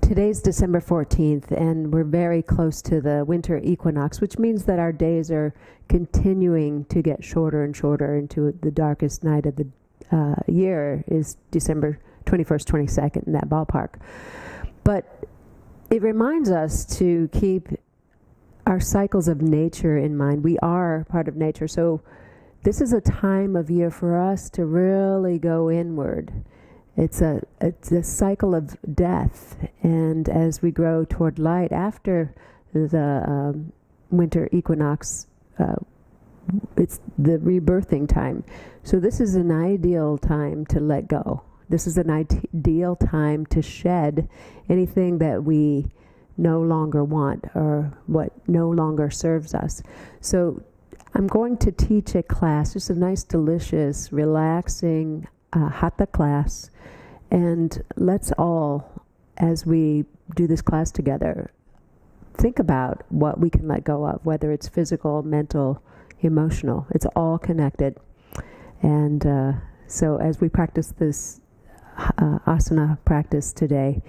Today's December 14th, and we're very close to the winter equinox, which means that our days are continuing to get shorter and shorter into the darkest night of the year is December 21st, 22nd, in that ballpark. But it reminds us to keep our cycles of nature in mind. We are part of nature, so this is a time of year for us to really go inward. It's a cycle of death, and as we grow toward light after the winter equinox, it's the rebirthing time. So this is an ideal time to let go. This is an ideal time to shed anything that we no longer want or what no longer serves us. So I'm going to teach a class, just a nice, delicious, relaxing hatha class. And let's all, as we do this class together, think about what we can let go of, whether it's physical, mental, emotional. It's all connected. And so as we practice this asana practice today,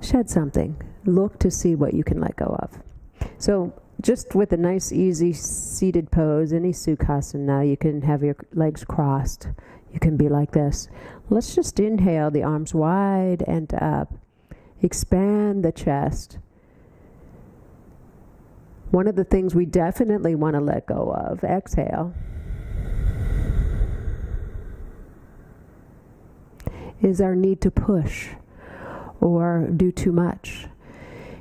shed something. Look to see what you can let go of. So just with a nice, easy seated pose, any sukhasana, you can have your legs crossed. You can be like this. Let's just inhale the arms wide and up. Expand the chest. One of the things we definitely want to let go of, exhale, is our need to push or do too much.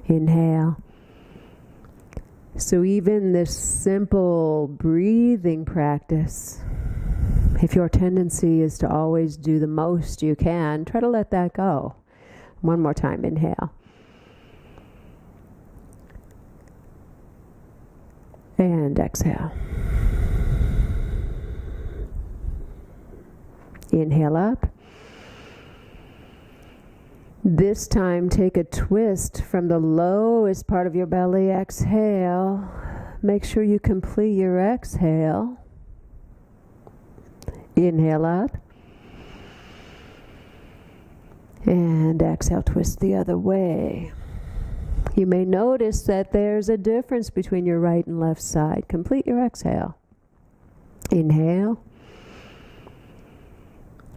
Inhale. So even this simple breathing practice, if your tendency is to always do the most you can, try to let that go. One more time, inhale. And exhale. Inhale up. This time, take a twist from the lowest part of your belly. Exhale. Make sure you complete your exhale. Inhale up. And exhale, twist the other way. You may notice that there's a difference between your right and left side. Complete your exhale. Inhale.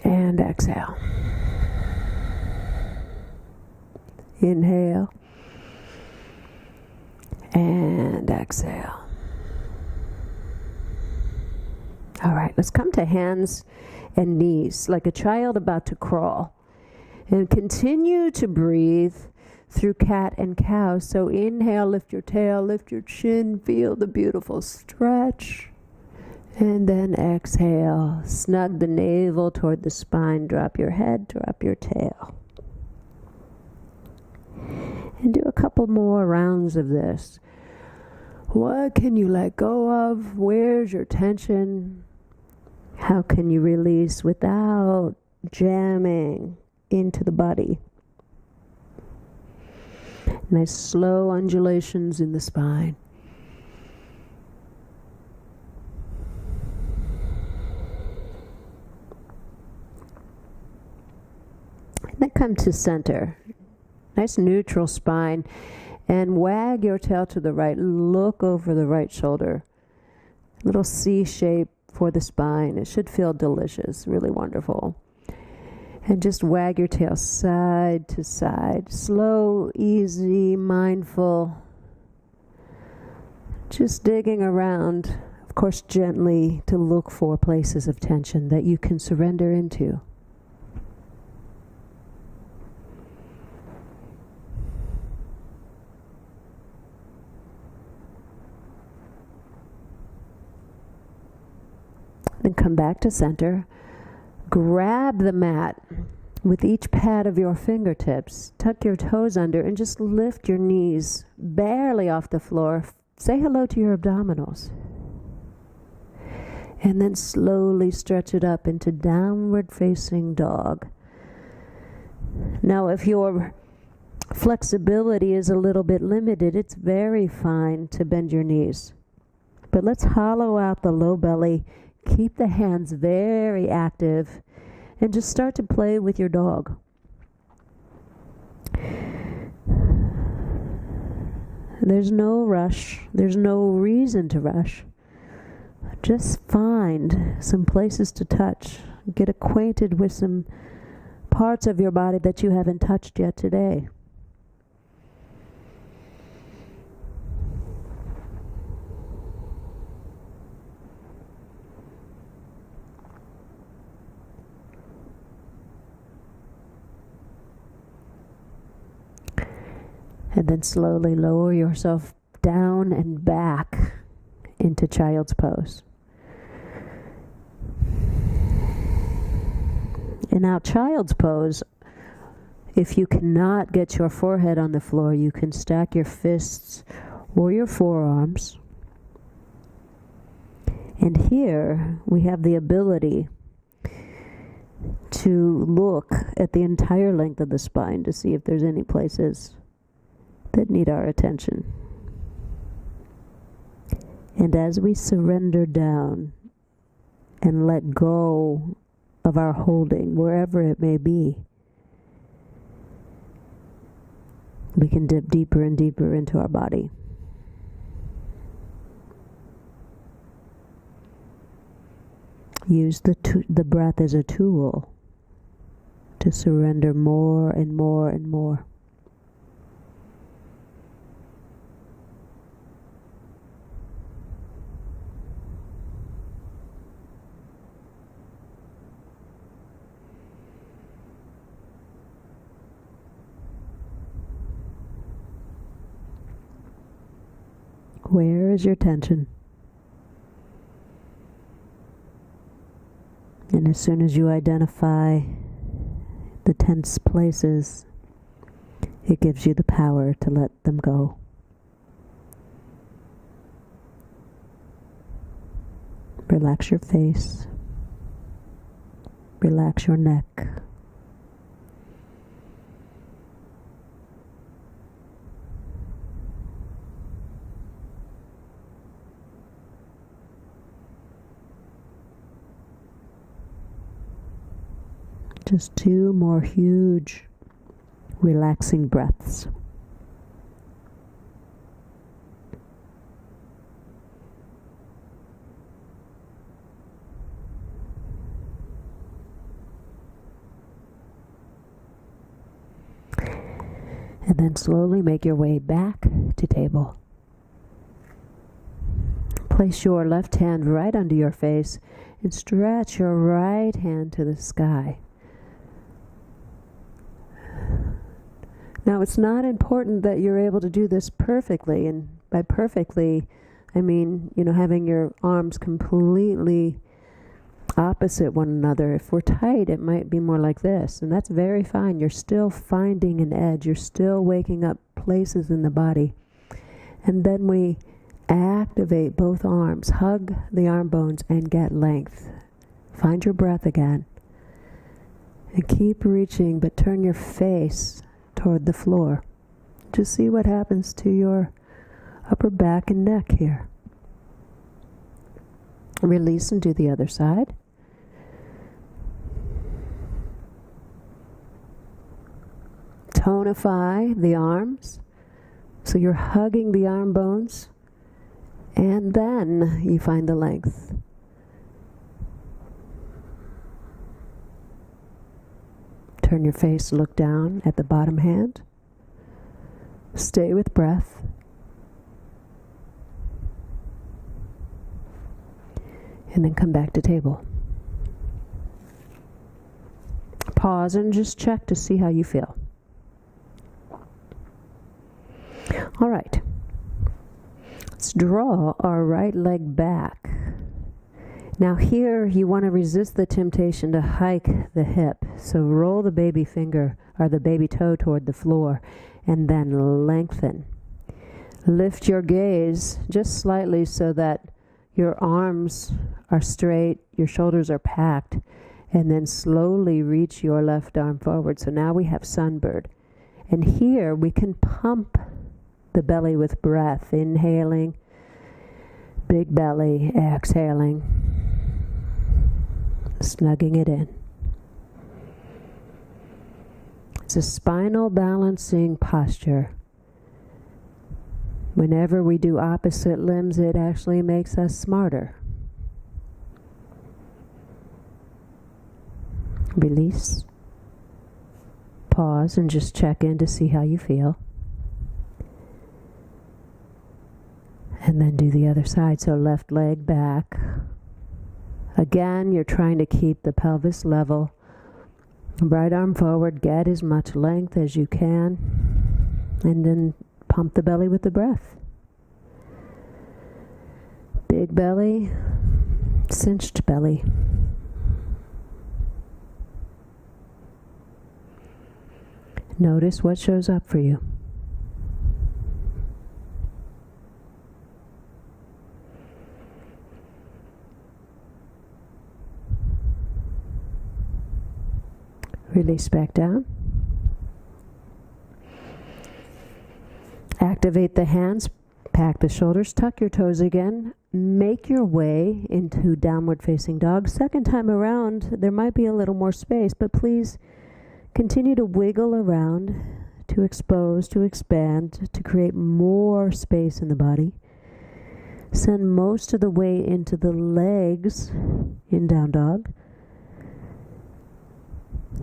And exhale. Inhale. And exhale. All right, let's come to hands and knees like a child about to crawl. And continue to breathe through cat and cow. So inhale, lift your tail, lift your chin, feel the beautiful stretch. And then exhale, snug the navel toward the spine, drop your head, drop your tail. And do a couple more rounds of this. What can you let go of? Where's your tension? How can you release without jamming into the body? Nice slow undulations in the spine. And then come to center. Nice neutral spine. And wag your tail to the right. Look over the right shoulder. Little C shape for the spine. It should feel delicious, really wonderful. And just wag your tail side to side. Slow, easy, mindful. Just digging around, of course, gently to look for places of tension that you can surrender into. Then come back to center. Grab the mat with each pad of your fingertips. Tuck your toes under and just lift your knees barely off the floor. Say hello to your abdominals. And then slowly stretch it up into downward facing dog. Now if your flexibility is a little bit limited, it's very fine to bend your knees. But let's hollow out the low belly. Keep the hands very active and just start to play with your dog. There's no rush. There's no reason to rush. Just find some places to touch. Get acquainted with some parts of your body that you haven't touched yet today. And then slowly lower yourself down and back into child's pose. And now child's pose, if you cannot get your forehead on the floor, you can stack your fists or your forearms. And here we have the ability to look at the entire length of the spine to see if there's any places that need our attention. And as we surrender down and let go of our holding, wherever it may be, we can dip deeper and deeper into our body. Use the breath as a tool to surrender more and more and more. Where is your tension? And as soon as you identify the tense places, it gives you the power to let them go. Relax your face. Relax your neck. Just 2 more huge, relaxing breaths. And then slowly make your way back to table. Place your left hand right under your face and stretch your right hand to the sky. Now, it's not important that you're able to do this perfectly, and by perfectly, I mean, having your arms completely opposite one another. If we're tight, it might be more like this, and that's very fine. You're still finding an edge. You're still waking up places in the body. And then we activate both arms, hug the arm bones, and get length. Find your breath again. And keep reaching, but turn your face toward the floor. Just see what happens to your upper back and neck here. Release and do the other side. Tonify the arms. So you're hugging the arm bones, and then you find the length. Turn your face, look down at the bottom hand. Stay with breath. And then come back to table. Pause and just check to see how you feel. All right. Let's draw our right leg back. Now here you want to resist the temptation to hike the hip. So roll the baby finger or the baby toe toward the floor and then lengthen. Lift your gaze just slightly so that your arms are straight, your shoulders are packed, and then slowly reach your left arm forward. So now we have sunbird. And here we can pump the belly with breath, inhaling, big belly, exhaling, snugging it in. It's a spinal balancing posture. Whenever we do opposite limbs, it actually makes us smarter. Release. Pause and just check in to see how you feel. And then do the other side. So left leg back. Again, you're trying to keep the pelvis level. Right arm forward, get as much length as you can. And then pump the belly with the breath. Big belly, cinched belly. Notice what shows up for you. Release back down. Activate the hands, pack the shoulders, tuck your toes again. Make your way into downward facing dog. Second time around, there might be a little more space, but please continue to wiggle around, to expose, to expand, to create more space in the body. Send most of the way into the legs in down dog.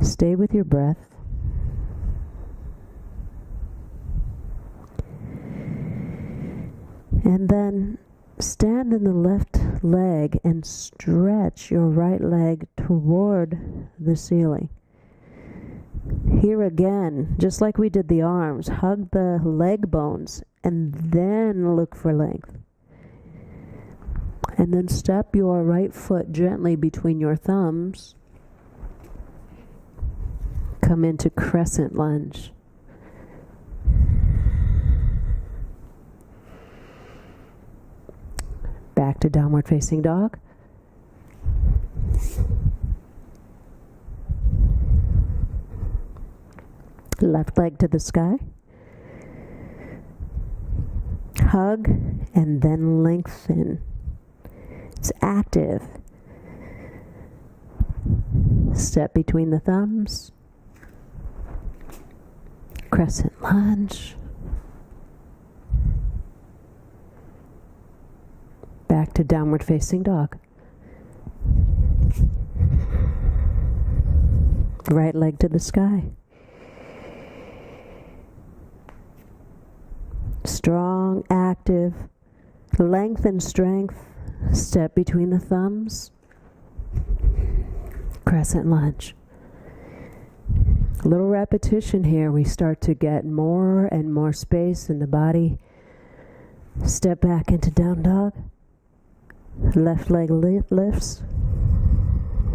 Stay with your breath. And then stand in the left leg and stretch your right leg toward the ceiling. Here again, just like we did the arms, hug the leg bones and then look for length. And then step your right foot gently between your thumbs. Come into crescent lunge. Back to downward facing dog. Left leg to the sky. Hug and then lengthen. It's active. Step between the thumbs. Crescent lunge. Back to downward facing dog. Right leg to the sky. Strong, active, length and strength. Step between the thumbs. Crescent lunge. A little repetition here. We start to get more and more space in the body. Step back into down dog. Left leg lifts.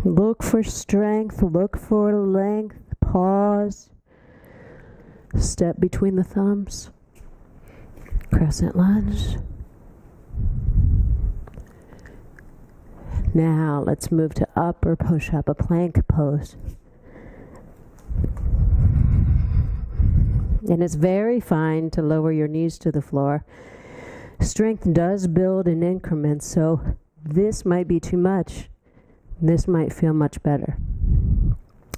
Look for strength. Look for length. Pause. Step between the thumbs. Crescent lunge. Now let's move to upper push-up, a plank pose. And it's very fine to lower your knees to the floor. Strength does build in increments, so this might be too much. This might feel much better.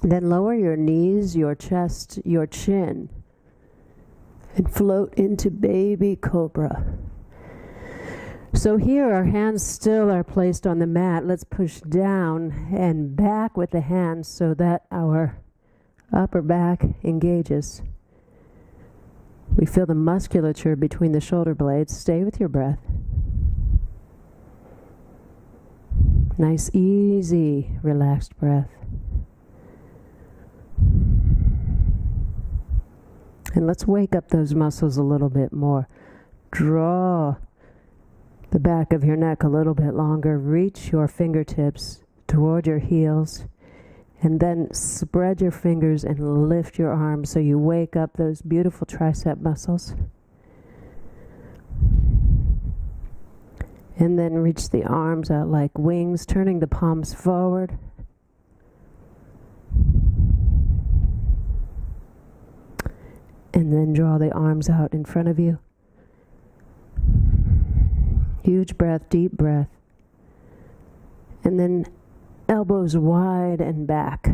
Then lower your knees, your chest, your chin, and float into baby cobra. So here our hands still are placed on the mat. Let's push down and back with the hands so that our upper back engages. We feel the musculature between the shoulder blades. Stay with your breath. Nice, easy, relaxed breath. And let's wake up those muscles a little bit more. Draw the back of your neck a little bit longer. Reach your fingertips toward your heels. And then spread your fingers and lift your arms so you wake up those beautiful tricep muscles. And then reach the arms out like wings, turning the palms forward. And then draw the arms out in front of you. Huge breath, deep breath. And then elbows wide and back.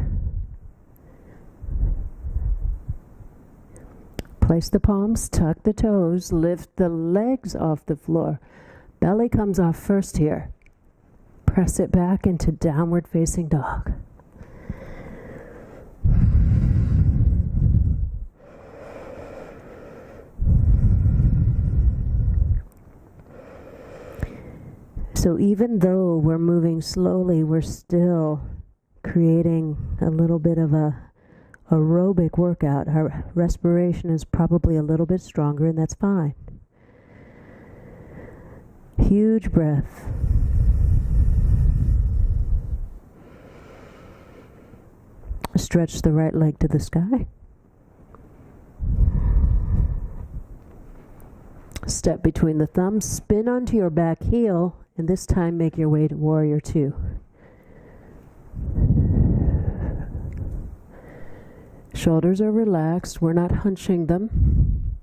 Place the palms, tuck the toes, lift the legs off the floor. Belly comes off first here. Press it back into downward facing dog. So even though we're moving slowly, we're still creating a little bit of a aerobic workout. Our respiration is probably a little bit stronger, and that's fine. Huge breath. Stretch the right leg to the sky. Step between the thumbs, spin onto your back heel, and this time make your way to Warrior Two. Shoulders are relaxed, we're not hunching them.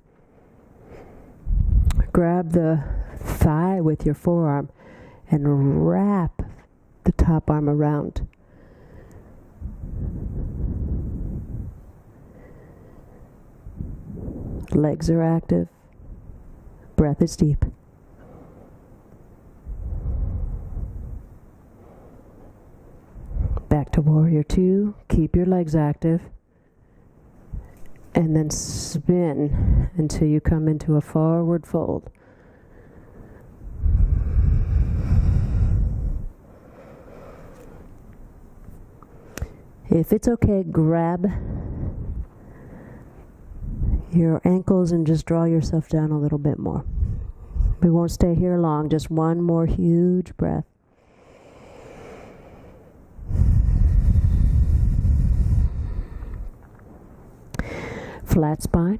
Grab the thigh with your forearm and wrap the top arm around. Legs are active. Breath is deep. Back to Warrior Two. Keep your legs active. And then spin until you come into a forward fold. If it's okay, grab your ankles and just draw yourself down a little bit more. We won't stay here long, just one more huge breath. Flat spine.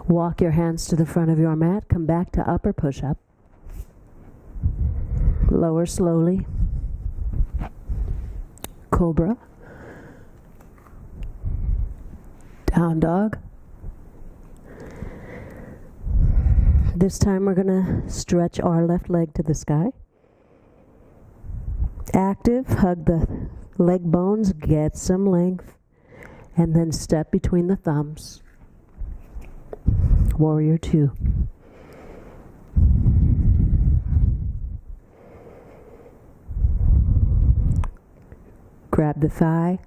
Walk your hands to the front of your mat. Come back to upper push-up. Lower slowly. Cobra. Down dog. This time we're going to stretch our left leg to the sky. Active. Hug the leg bones. Get some length. And then step between the thumbs. Warrior Two. Grab the thigh.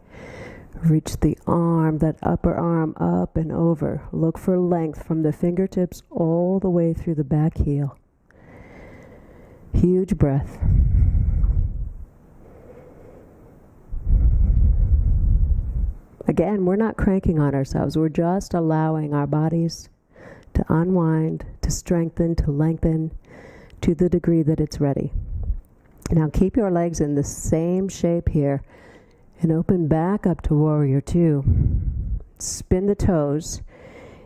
Reach the arm, that upper arm up and over. Look for length from the fingertips all the way through the back heel. Huge breath. Again, we're not cranking on ourselves. We're just allowing our bodies to unwind, to strengthen, to lengthen to the degree that it's ready. Now keep your legs in the same shape here and open back up to Warrior Two. Spin the toes.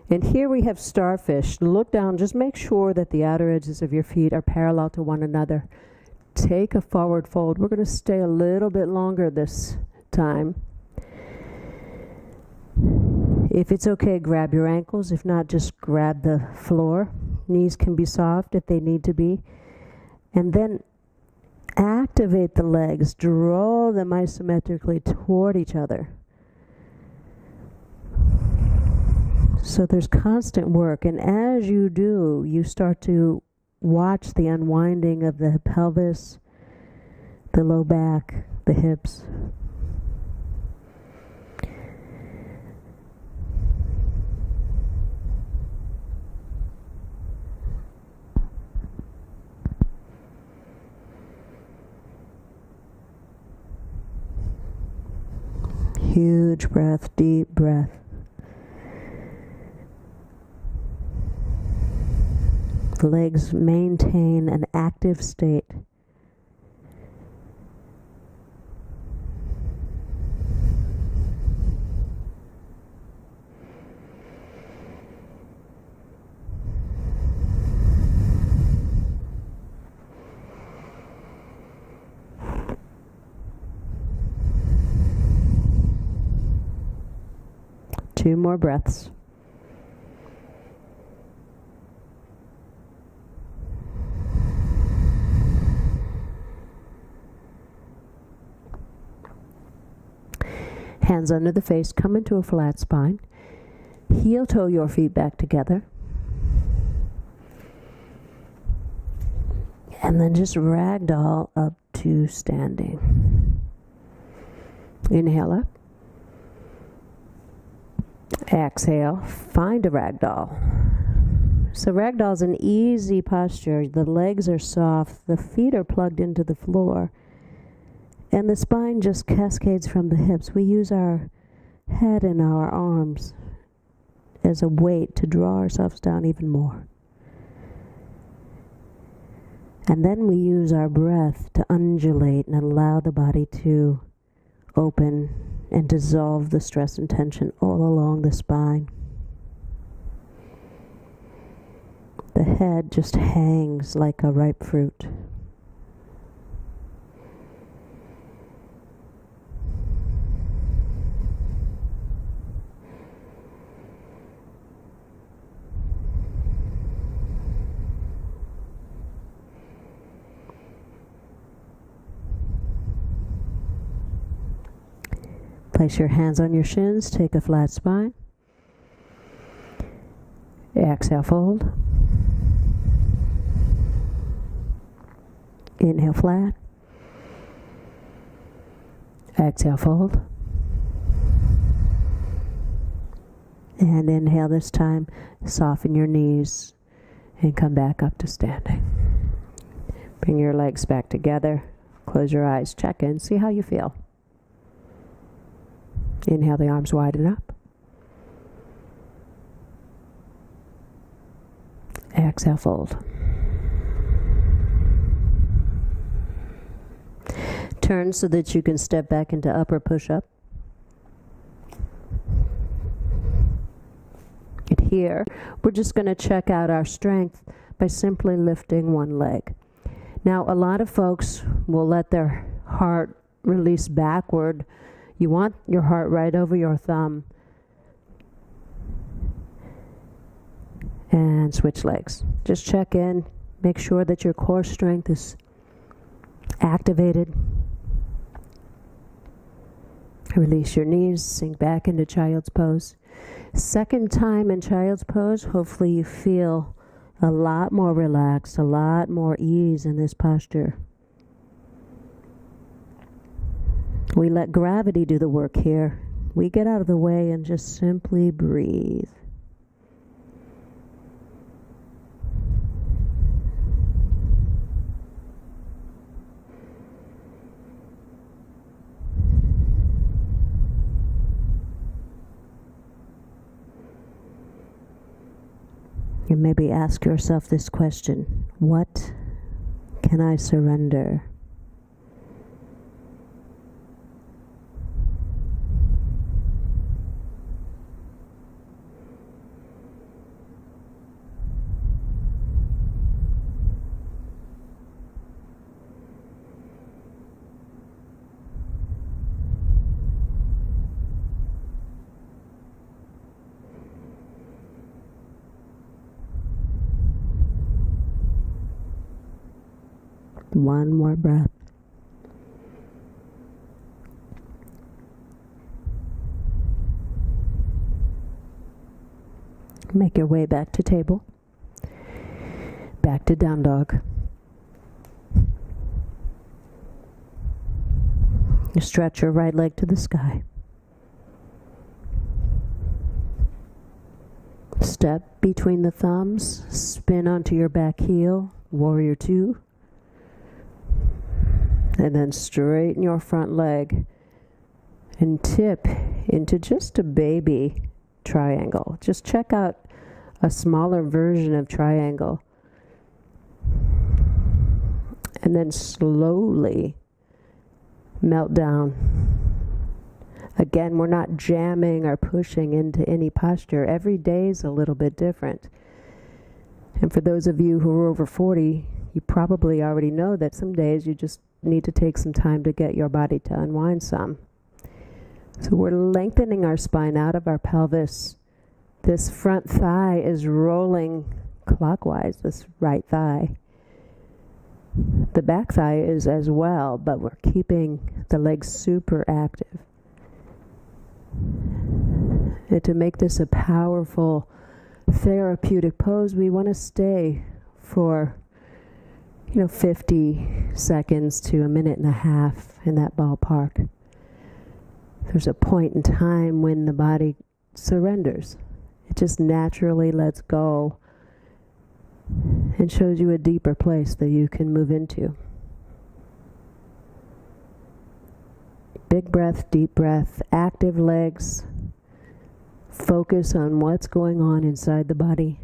And here we have starfish. Look down, just make sure that the outer edges of your feet are parallel to one another. Take a forward fold. We're going to stay a little bit longer this time. If it's okay, grab your ankles. If not, just grab the floor. Knees can be soft if they need to be. And then activate the legs. Draw them isometrically toward each other. So there's constant work. And as you do, you start to watch the unwinding of the pelvis, the low back, the hips. Huge breath, deep breath. The legs maintain an active state. Two more breaths. Hands under the face, come into a flat spine. Heel toe your feet back together. And then just ragdoll up to standing. Inhale up. Exhale, find a ragdoll. So ragdoll is an easy posture. The legs are soft, the feet are plugged into the floor, and the spine just cascades from the hips. We use our head and our arms as a weight to draw ourselves down even more. And then we use our breath to undulate and allow the body to open and dissolve the stress and tension all along the spine. The head just hangs like a ripe fruit. Place your hands on your shins, take a flat spine. Exhale, fold. Inhale, flat. Exhale, fold. And inhale this time, soften your knees and come back up to standing. Bring your legs back together, close your eyes, check in, see how you feel. Inhale, the arms widen up. Exhale, fold. Turn so that you can step back into upper push-up. And here, we're just going to check out our strength by simply lifting one leg. Now, a lot of folks will let their heart release backward. You want your heart right over your thumb. And switch legs. Just check in. Make sure that your core strength is activated. Release your knees. Sink back into child's pose. Second time in child's pose, hopefully you feel a lot more relaxed, a lot more ease in this posture. We let gravity do the work here. We get out of the way and just simply breathe. You maybe ask yourself this question: what can I surrender? One more breath. Make your way back to table. Back to down dog. You stretch your right leg to the sky. Step between the thumbs. Spin onto your back heel. Warrior two. And then straighten your front leg and tip into just a baby triangle. Just check out a smaller version of triangle. And then slowly melt down. Again, we're not jamming or pushing into any posture. Every day is a little bit different. And for those of you who are over 40, you probably already know that some days you just need to take some time to get your body to unwind some. So we're lengthening our spine out of our pelvis. This front thigh is rolling clockwise, this right thigh. The back thigh is as well, but we're keeping the legs super active. And to make this a powerful therapeutic pose, we want to stay for 50 seconds to a minute and a half in that ballpark. There's a point in time when the body surrenders. It just naturally lets go and shows you a deeper place that you can move into. Big breath, deep breath, active legs. Focus on what's going on inside the body.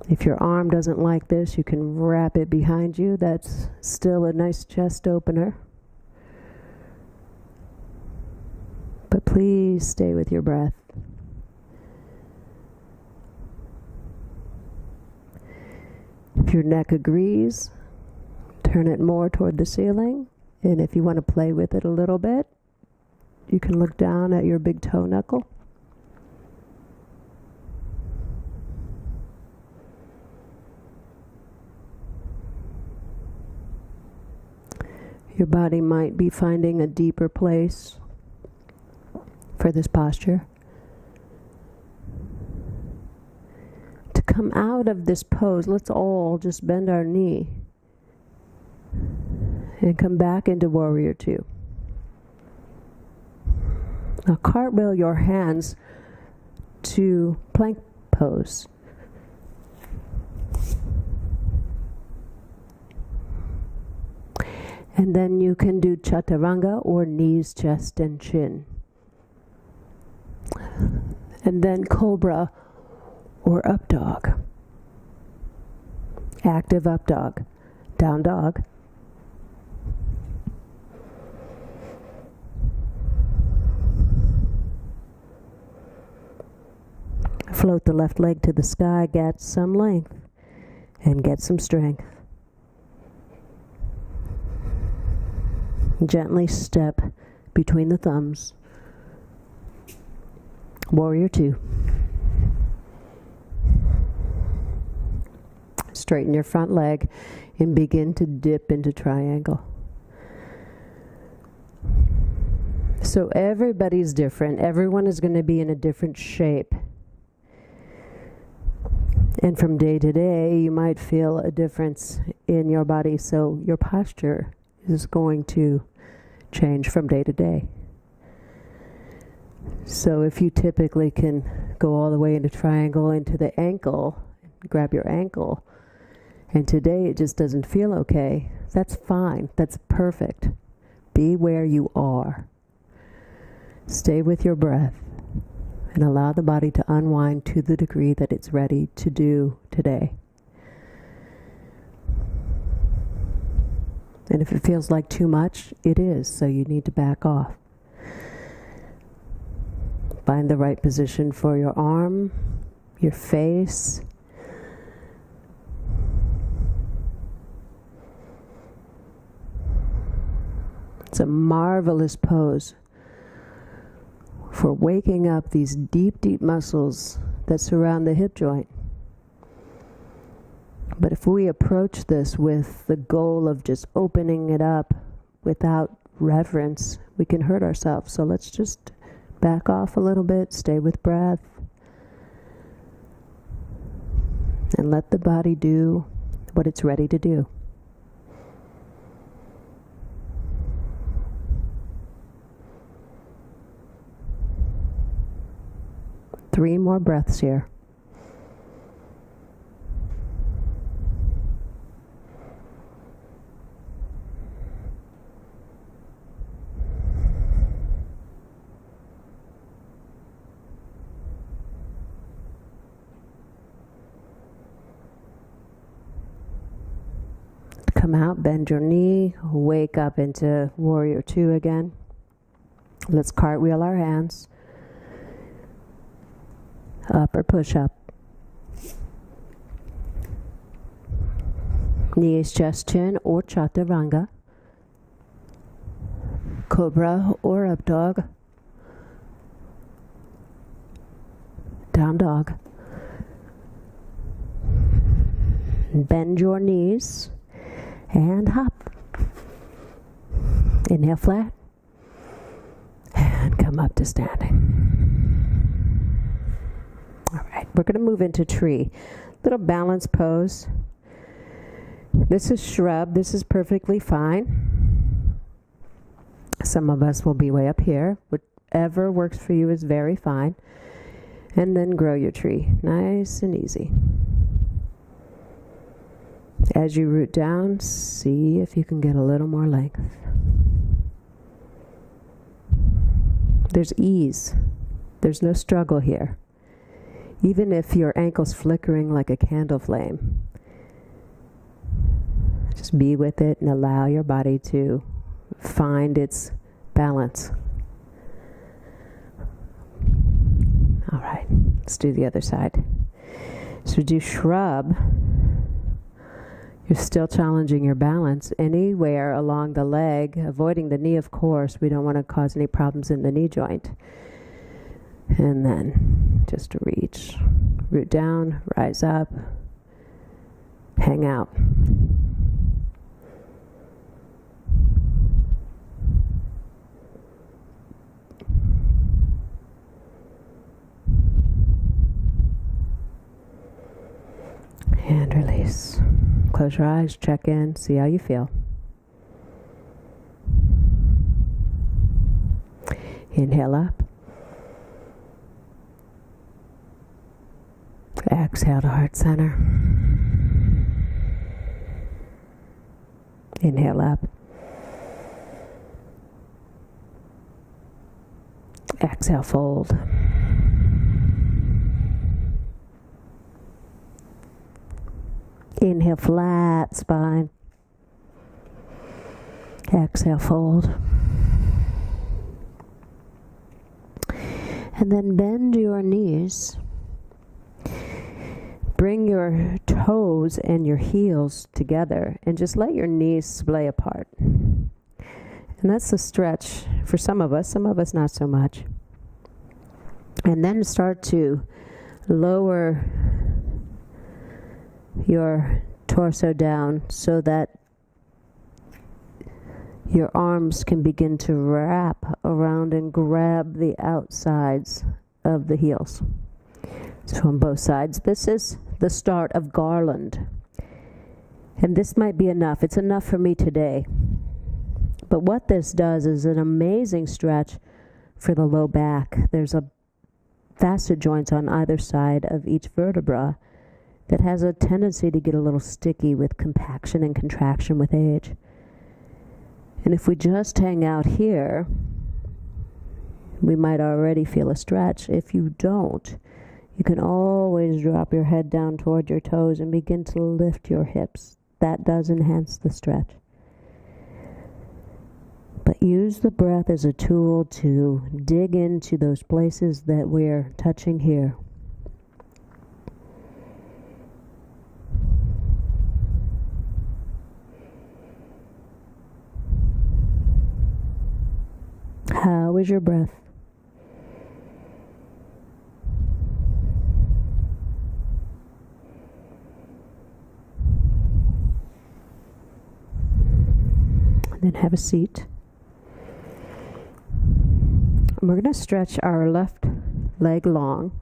If your arm doesn't like this, you can wrap it behind you. That's still a nice chest opener. But please stay with your breath. If your neck agrees, turn it more toward the ceiling. And if you want to play with it a little bit, you can look down at your big toe knuckle. Your body might be finding a deeper place for this posture. To come out of this pose, let's all just bend our knee and come back into Warrior Two. Now cartwheel your hands to plank pose. And then you can do chaturanga, or knees, chest, and chin. And then cobra or up dog. Active up dog. Down dog. Float the left leg to the sky, get some length and get some strength. Gently step between the thumbs. Warrior Two. Straighten your front leg and begin to dip into triangle. So everybody's different. Everyone is going to be in a different shape. And from day to day, you might feel a difference in your body. So your posture is going to change from day to day. So if you typically can go all the way into triangle, into the ankle, grab your ankle, and today it just doesn't feel okay, that's fine. That's perfect. Be where you are. Stay with your breath and allow the body to unwind to the degree that it's ready to do today. And if it feels like too much, it is, so you need to back off. Find the right position for your arm, your face. It's a marvelous pose for waking up these deep, deep muscles that surround the hip joint. But if we approach this with the goal of just opening it up without reverence, we can hurt ourselves. So let's just back off a little bit, stay with breath, and let the body do what it's ready to do. Three more breaths here. Come out, bend your knee, wake up into Warrior Two again. Let's cartwheel our hands. Up or push up. Knees, chest, chin, or chaturanga. Cobra or up dog. Down dog. Bend your knees and hop. Inhale flat and come come up to standing. All right, we're going to move into tree. Little balance pose. This is shrub. This is perfectly fine. Some of us will be way up here. Whatever works for you is very fine. And then grow your tree. Nice and easy. As you root down, see if you can get a little more length. There's ease. There's no struggle here. Even if your ankle's flickering like a candle flame, just be with it and allow your body to find its balance. All right, let's do the other side. So do shrub. You're still challenging your balance anywhere along the leg, avoiding the knee, of course. We don't want to cause any problems in the knee joint. And then just reach, root down, rise up, hang out. And release. Close your eyes, check in, see how you feel. Inhale up. Exhale to heart center. Inhale up. Exhale, fold. Inhale, flat spine. Exhale, fold. And then bend your knees. Bring your toes and your heels together and just let your knees splay apart. And that's a stretch for some of us not so much. And then start to lower your torso down so that your arms can begin to wrap around and grab the outsides of the heels. So on both sides, this is the start of garland. And this might be enough. It's enough for me today. But what this does is an amazing stretch for the low back. There's a facet joints on either side of each vertebra that has a tendency to get a little sticky with compaction and contraction with age. And if we just hang out here, we might already feel a stretch. If you don't, you can always drop your head down toward your toes and begin to lift your hips. That does enhance the stretch. But use the breath as a tool to dig into those places that we're touching here. How is your breath? Then have a seat. We're going to stretch our left leg long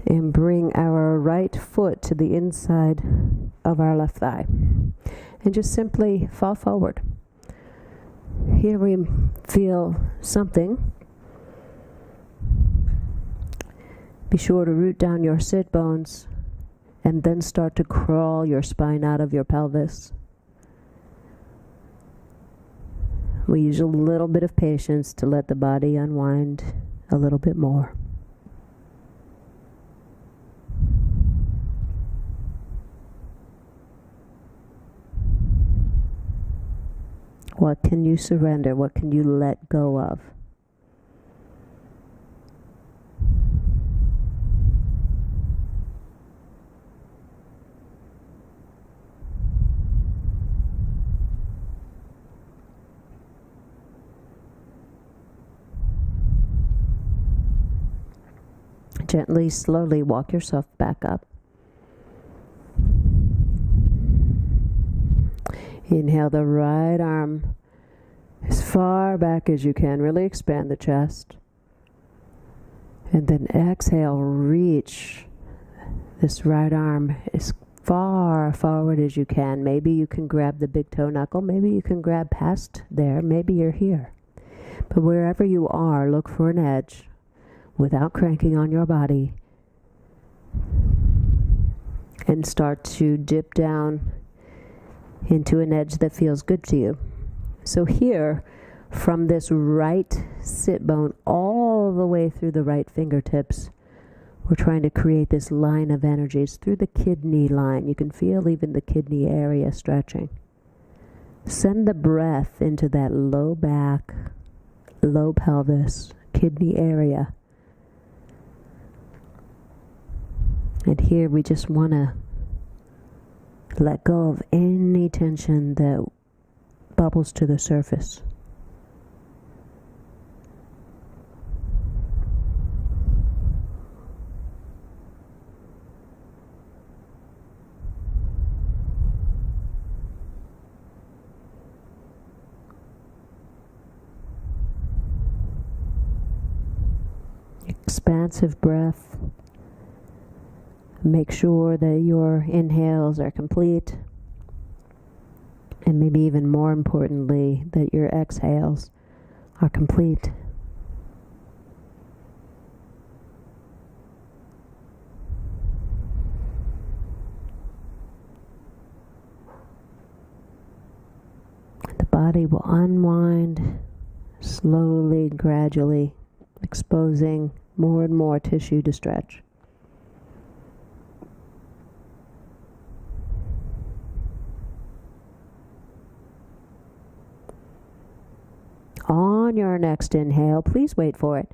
and bring our right foot to the inside of our left thigh. And just simply fall forward. Here we feel something. Be sure to root down your sit bones and then start to crawl your spine out of your pelvis. We use a little bit of patience to let the body unwind a little bit more. What can you surrender? What can you let go of? Gently, slowly walk yourself back up. Inhale the right arm as far back as you can. Really expand the chest. And then exhale, reach this right arm as far forward as you can. Maybe you can grab the big toe knuckle. Maybe you can grab past there. Maybe you're here. But wherever you are, look for an edge without cranking on your body. And start to dip down into an edge that feels good to you. So here, from this right sit bone all the way through the right fingertips, we're trying to create this line of energies through the kidney line. You can feel even the kidney area stretching. Send the breath into that low back, low pelvis, kidney area. And here we just want to let go of any tension that bubbles to the surface. Expansive breath. Make sure that your inhales are complete, and maybe even more importantly, that your exhales are complete. The body will unwind slowly, gradually, exposing more and more tissue to stretch. On your next inhale, please wait for it.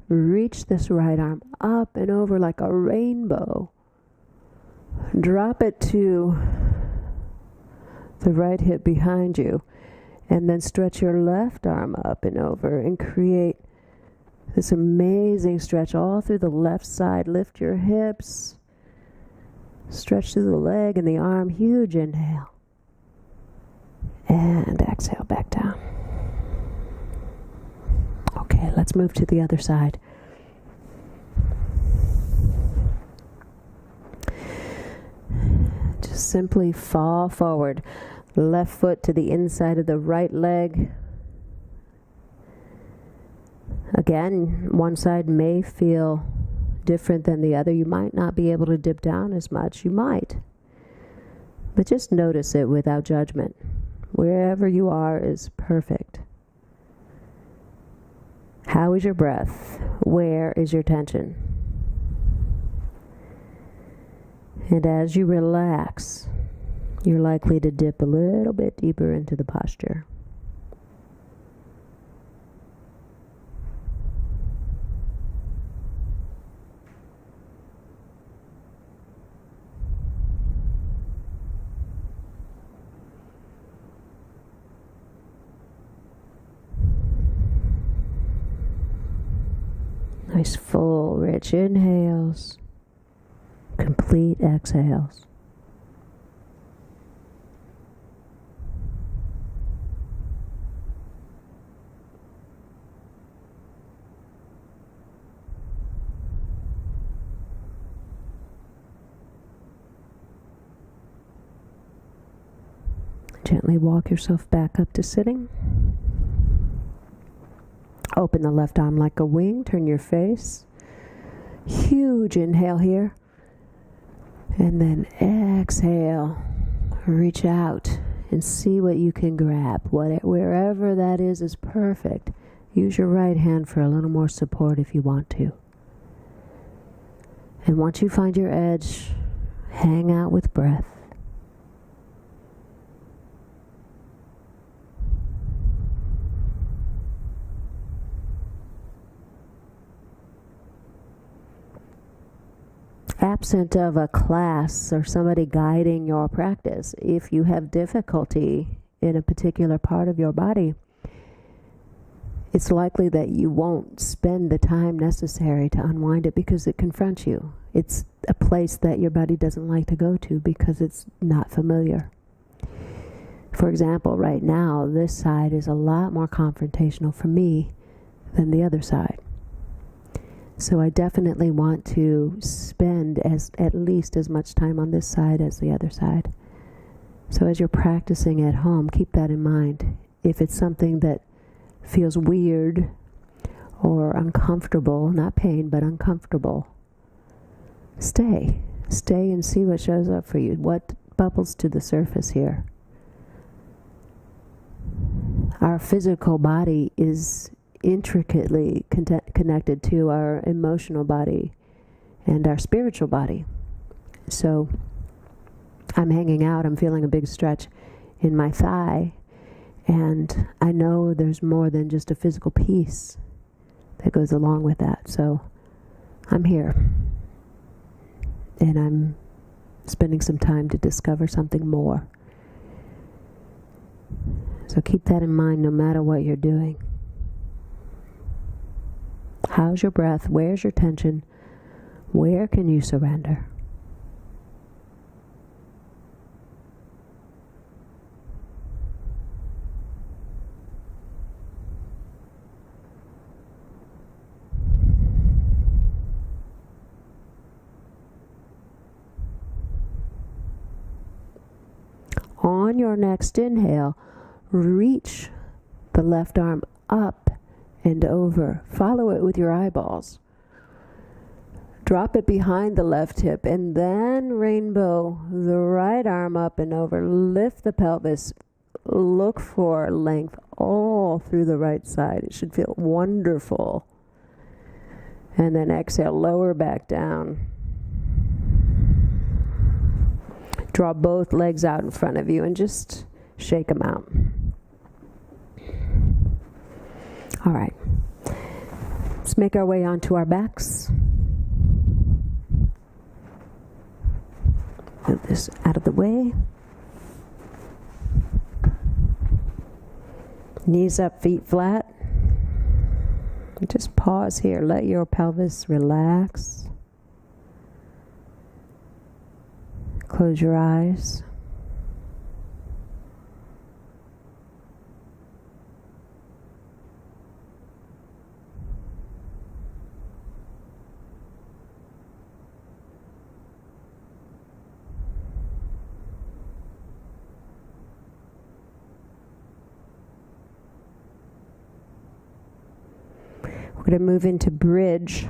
Reach this right arm up and over like a rainbow. Drop it to the right hip behind you. And then stretch your left arm up and over and create this amazing stretch all through the left side. Lift your hips. Stretch through the leg and the arm. Huge inhale. And exhale back down. Okay, let's move to the other side. Just simply fall forward. Left foot to the inside of the right leg. Again, one side may feel different than the other. You might not be able to dip down as much. You might. But just notice it without judgment. Wherever you are is perfect. How is your breath? Where is your tension? And as you relax, you're likely to dip a little bit deeper into the posture. Nice full, rich inhales, complete exhales. Gently walk yourself back up to sitting. Open the left arm like a wing. Turn your face. Huge inhale here. And then exhale. Reach out and see what you can grab. Wherever that is perfect. Use your right hand for a little more support if you want to. And once you find your edge, hang out with breath. Absent of a class or somebody guiding your practice, if you have difficulty in a particular part of your body, it's likely that you won't spend the time necessary to unwind it because it confronts you. It's a place that your body doesn't like to go to because it's not familiar. For example, right now, this side is a lot more confrontational for me than the other side. So I definitely want to spend at least as much time on this side as the other side. So as you're practicing at home, keep that in mind. If it's something that feels weird or uncomfortable, not pain, but uncomfortable, stay and see what shows up for you. What bubbles to the surface here? Our physical body is intricately connected to our emotional body and our spiritual body. So I'm hanging out, I'm feeling a big stretch in my thigh, and I know there's more than just a physical piece that goes along with that. So I'm here, and I'm spending some time to discover something more. So keep that in mind no matter what you're doing. How's your breath? Where's your tension? Where can you surrender? On your next inhale, reach the left arm up and over. Follow it with your eyeballs. Drop it behind the left hip and then rainbow the right arm up and over. Lift the pelvis. Look for length all through the right side. It should feel wonderful. And then exhale, lower back down. Draw both legs out in front of you and just shake them out. All right. Let's make our way onto our backs. Move this out of the way. Knees up, feet flat. Just pause here. Let your pelvis relax. Close your eyes. We're going to move into bridge.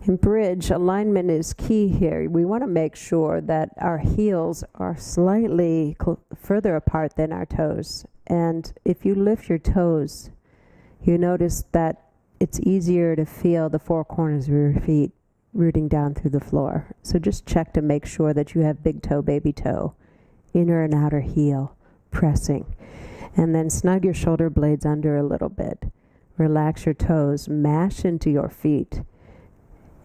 In bridge, alignment is key here. We want to make sure that our heels are slightly further apart than our toes. And if you lift your toes, you notice that it's easier to feel the four corners of your feet rooting down through the floor. So just check to make sure that you have big toe, baby toe, inner and outer heel pressing. And then snug your shoulder blades under a little bit. Relax your toes, mash into your feet,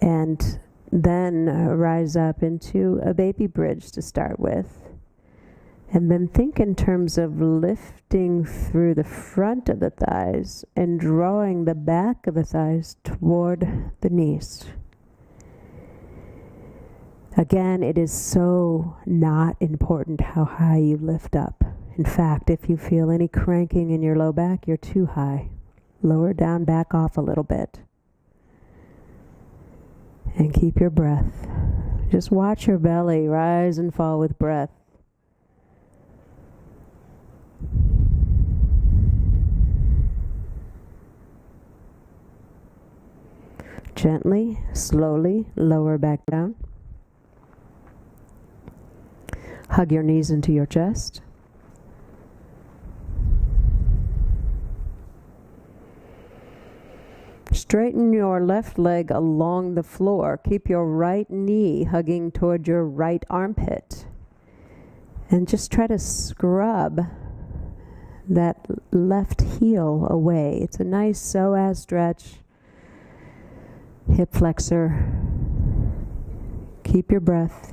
and then rise up into a baby bridge to start with. And then think in terms of lifting through the front of the thighs and drawing the back of the thighs toward the knees. Again, it is so not important how high you lift up. In fact, if you feel any cranking in your low back, you're too high. Lower down, back off a little bit. And keep your breath. Just watch your belly rise and fall with breath. Gently, slowly, lower back down. Hug your knees into your chest. Straighten your left leg along the floor. Keep your right knee hugging toward your right armpit. And just try to scrub that left heel away. It's a nice psoas stretch. Hip flexor. Keep your breath.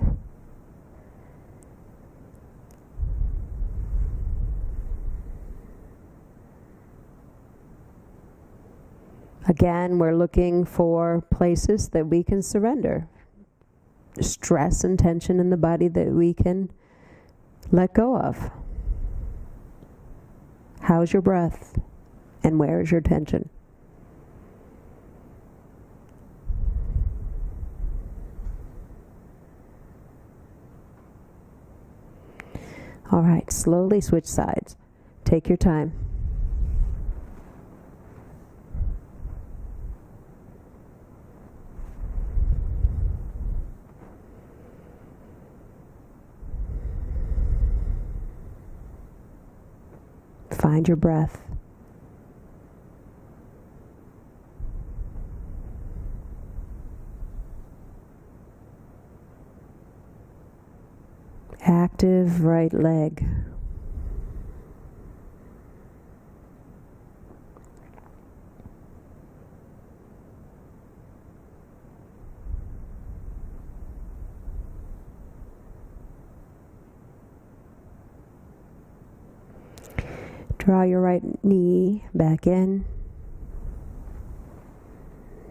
Again, we're looking for places that we can surrender. Stress and tension in the body that we can let go of. How's your breath? And where is your tension? All right, slowly switch sides. Take your time. Find your breath. Active right leg. Draw your right knee back in.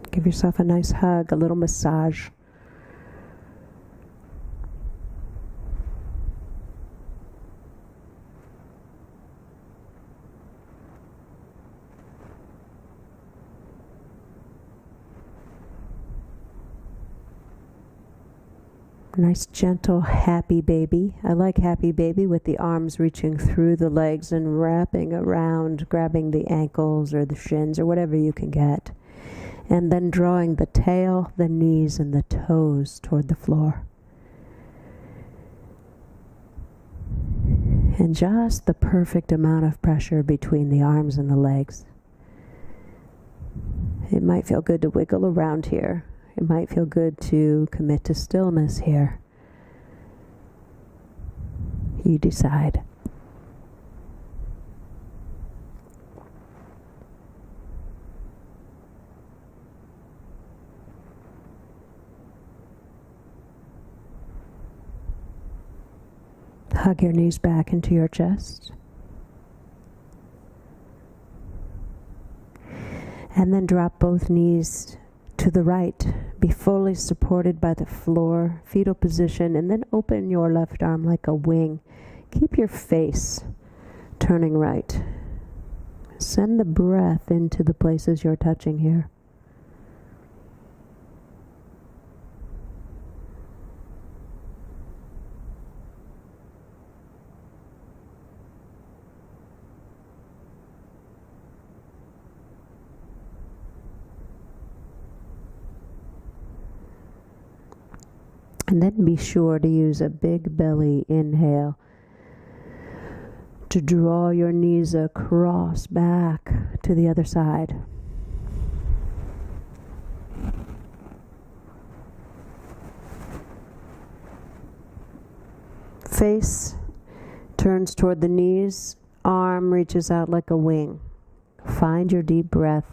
Give yourself a nice hug, a little massage. Nice, gentle, happy baby. I like happy baby with the arms reaching through the legs and wrapping around, grabbing the ankles or the shins or whatever you can get. And then drawing the tail, the knees, and the toes toward the floor. And just the perfect amount of pressure between the arms and the legs. It might feel good to wiggle around here. It might feel good to commit to stillness here. You decide. Hug your knees back into your chest. And then drop both knees to the right. Be fully supported by the floor, fetal position, and then open your left arm like a wing. Keep your face turning right. Send the breath into the places you're touching here. And then be sure to use a big belly inhale to draw your knees across back to the other side. Face turns toward the knees, arm reaches out like a wing. Find your deep breath.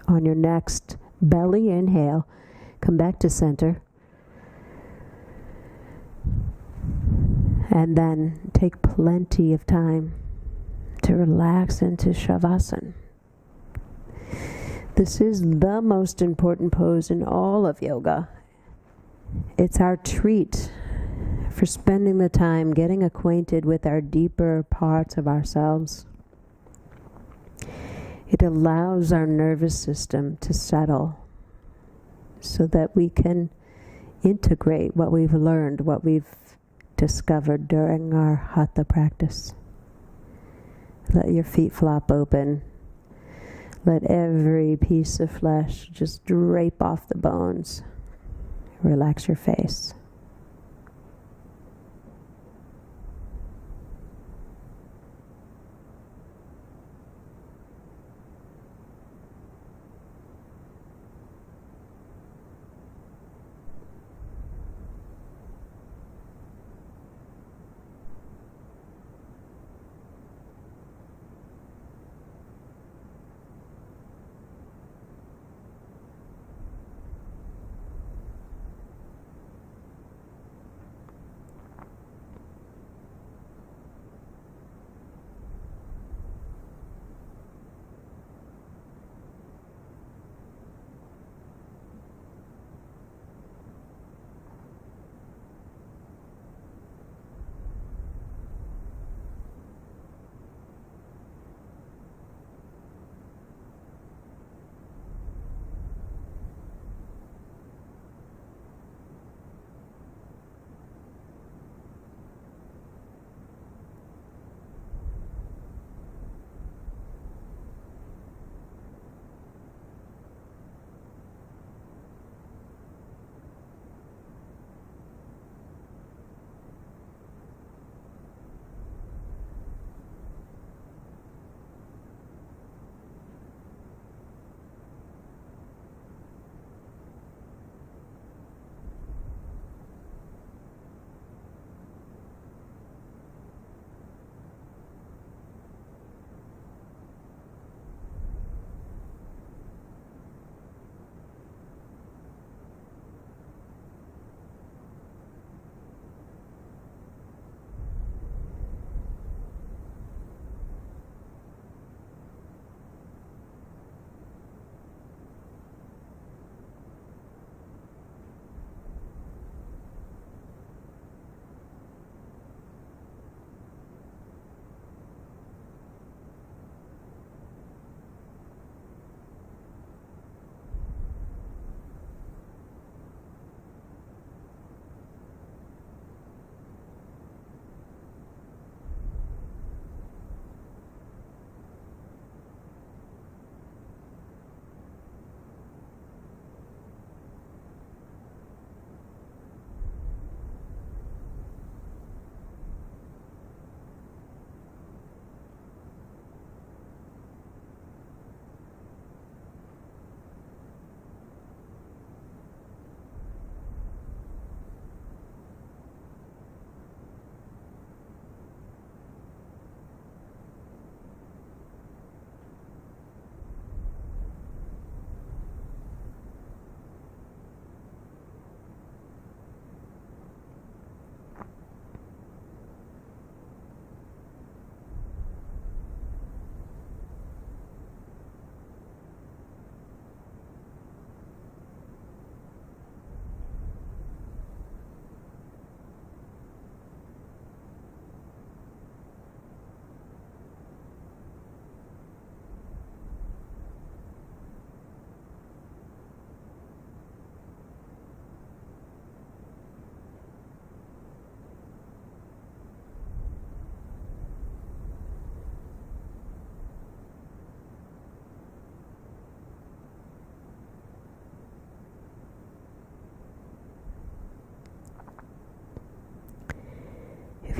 On your next belly inhale, come back to center. And then take plenty of time to relax into Savasana. This is the most important pose in all of yoga. It's our treat for spending the time getting acquainted with our deeper parts of ourselves. It allows our nervous system to settle so that we can integrate what we've learned, what we've discovered during our hatha practice. Let your feet flop open. Let every piece of flesh just drape off the bones. Relax your face.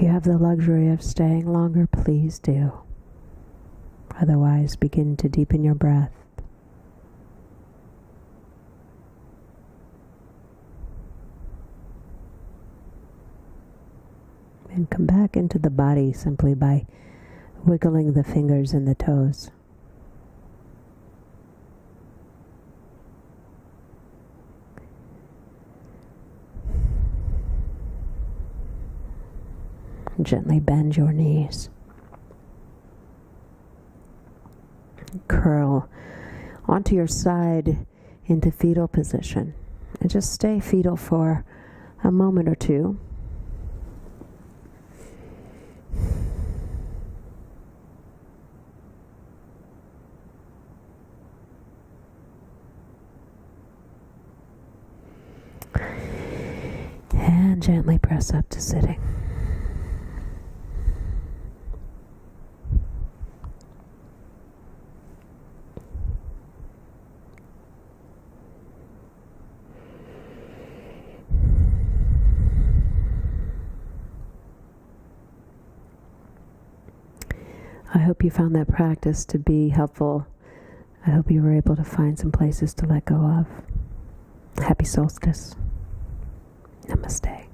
If you have the luxury of staying longer, please do. Otherwise, begin to deepen your breath. And come back into the body simply by wiggling the fingers and the toes. Gently bend your knees. Curl onto your side into fetal position. And just stay fetal for a moment or two. And gently press up to sitting. I hope you found that practice to be helpful. I hope you were able to find some places to let go of. Happy solstice. Namaste.